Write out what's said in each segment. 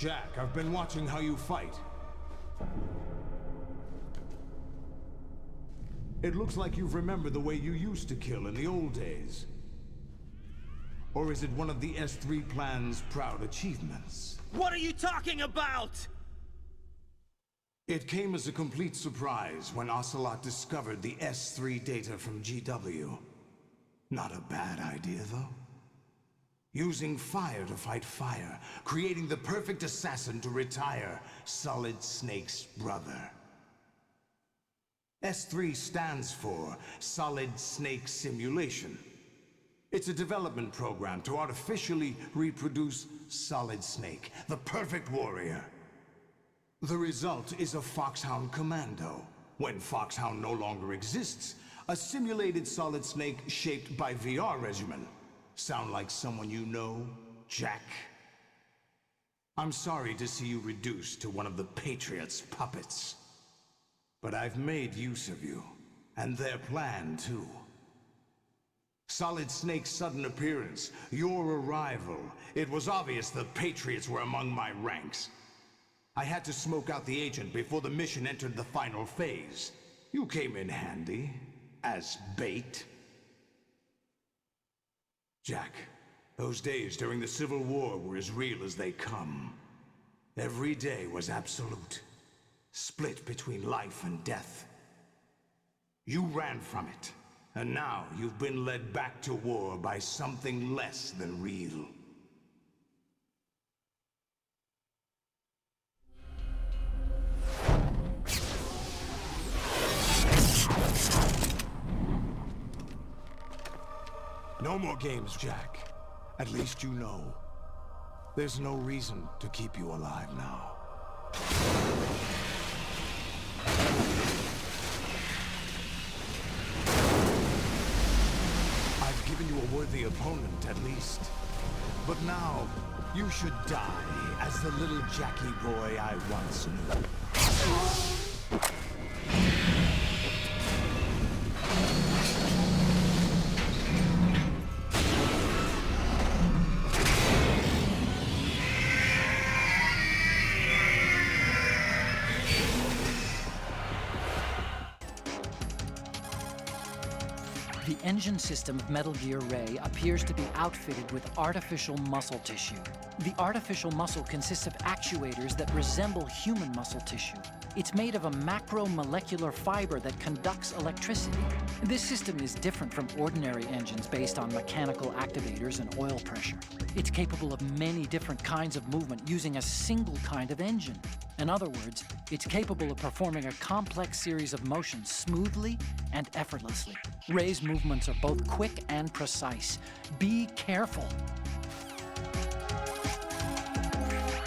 Jack, I've been watching how you fight. It looks like you've remembered the way you used to kill in the old days. Or is it one of the S3 plan's proud achievements? What are you talking about? It came as a complete surprise when Ocelot discovered the S3 data from GW. Not a bad idea, though. Using fire to fight fire, creating the perfect assassin to retire Solid Snake's brother. S3 stands for Solid Snake Simulation. It's a development program to artificially reproduce Solid Snake, the perfect warrior. The result is a Foxhound Commando. When Foxhound no longer exists, a simulated Solid Snake shaped by VR regimen. Sound like someone you know, Jack? I'm sorry to see you reduced to one of the Patriots' puppets. But I've made use of you, and their plan too. Solid Snake's sudden appearance, your arrival, it was obvious the Patriots were among my ranks. I had to smoke out the agent before the mission entered the final phase. You came in handy, as bait. Jack, those days during the Civil War were as real as they come. Every day was absolute, split between life and death. You ran from it, and now you've been led back to war by something less than real. No more games, Jack. At least you know. There's no reason to keep you alive now. I've given you a worthy opponent, at least. But now, you should die as the little Jackie boy I once knew. The engine system of Metal Gear Ray appears to be outfitted with artificial muscle tissue. The artificial muscle consists of actuators that resemble human muscle tissue. It's made of a macromolecular fiber that conducts electricity. This system is different from ordinary engines based on mechanical activators and oil pressure. It's capable of many different kinds of movement using a single kind of engine. In other words, it's capable of performing a complex series of motions smoothly and effortlessly. Ray's movements are both quick and precise. Be careful.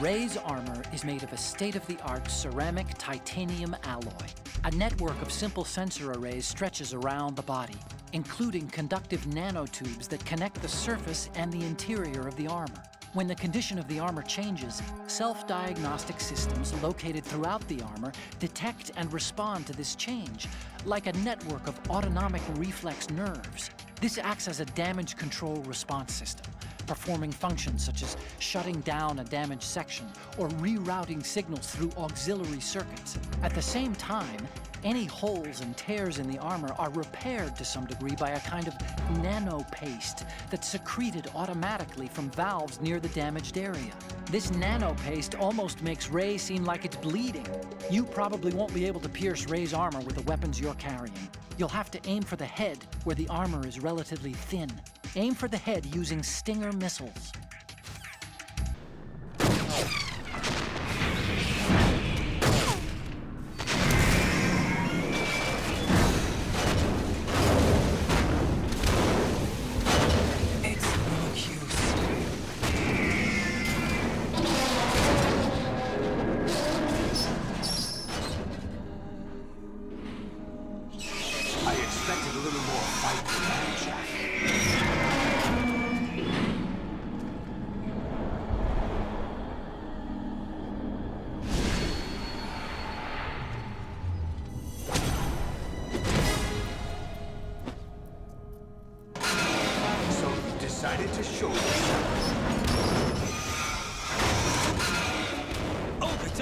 Ray's armor is made of a state-of-the-art ceramic titanium alloy. A network of simple sensor arrays stretches around the body, including conductive nanotubes that connect the surface and the interior of the armor. When the condition of the armor changes, self-diagnostic systems located throughout the armor detect and respond to this change, like a network of autonomic reflex nerves. This acts as a damage control response system, performing functions such as shutting down a damaged section or rerouting signals through auxiliary circuits. At the same time, any holes and tears in the armor are repaired to some degree by a kind of nanopaste that's secreted automatically from valves near the damaged area. This nanopaste almost makes Ray seem like it's bleeding. You probably won't be able to pierce Ray's armor with the weapons you're carrying. You'll have to aim for the head, where the armor is relatively thin. Aim for the head using Stinger missiles. Decided to show yourself.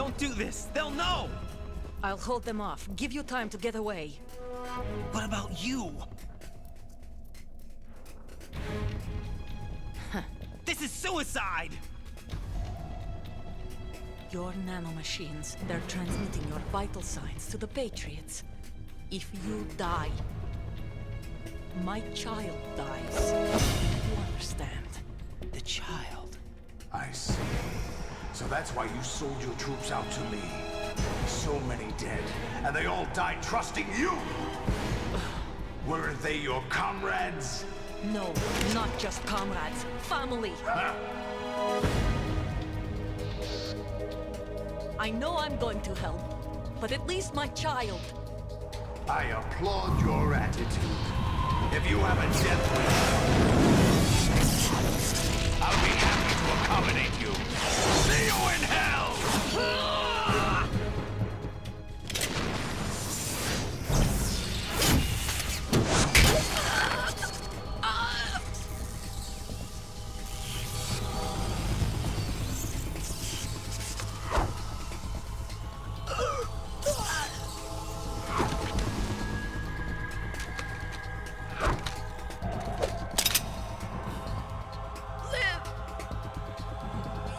Don't do this! They'll know! I'll hold them off. Give you time to get away. What about you? This is suicide! Your nanomachines, they're transmitting your vital signs to the Patriots. If you die, my child dies. You understand? The child. I see. So that's why you sold your troops out to me. So many dead, and they all died trusting you! Weren't they your comrades? No, not just comrades. Family. Huh? I know I'm going to hell, but at least my child. I applaud your attitude. If you have a death wish, I'll be happy to accommodate you. See you in hell!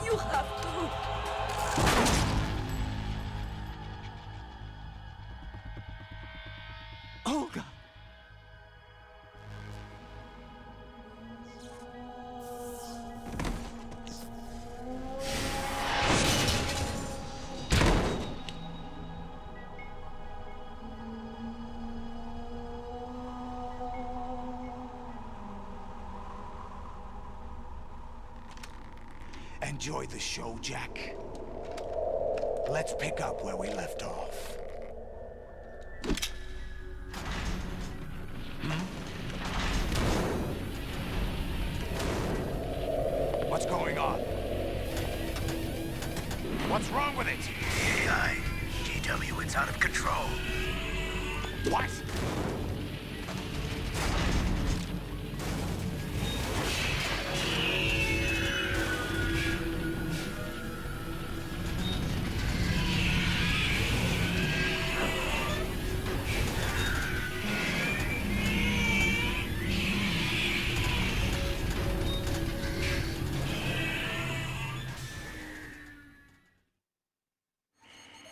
You have to. Olga! Enjoy the show, Jack. Let's pick up where we left off. What's going on? What's wrong with it? AI. GW, it's out of control. What?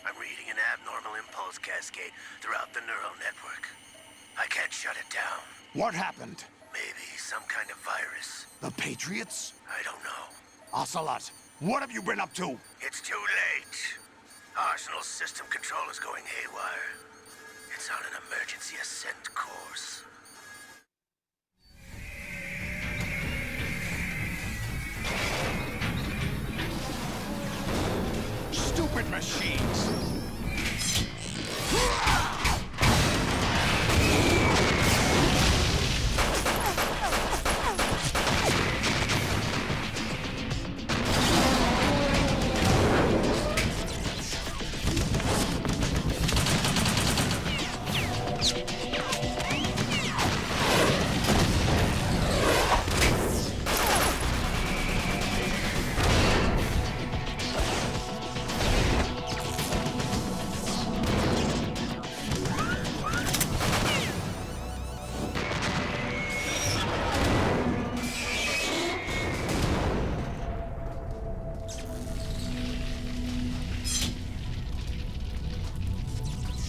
I'm reading an abnormal impulse cascade throughout the neural network. I can't shut it down. What happened? Maybe some kind of virus. The Patriots? I don't know. Ocelot, what have you been up to? It's too late. Arsenal's system control is going haywire. It's on an emergency ascent course. Stupid machines!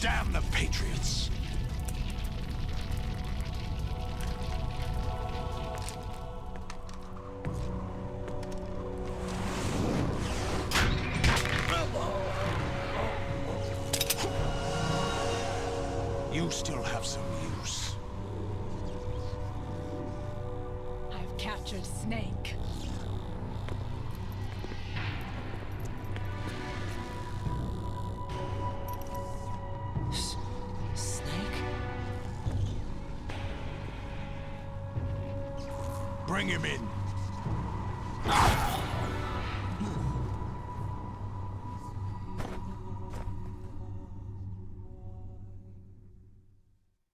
Damn the Patriots! You still have some use. I've captured Snake. Snake? Bring him in.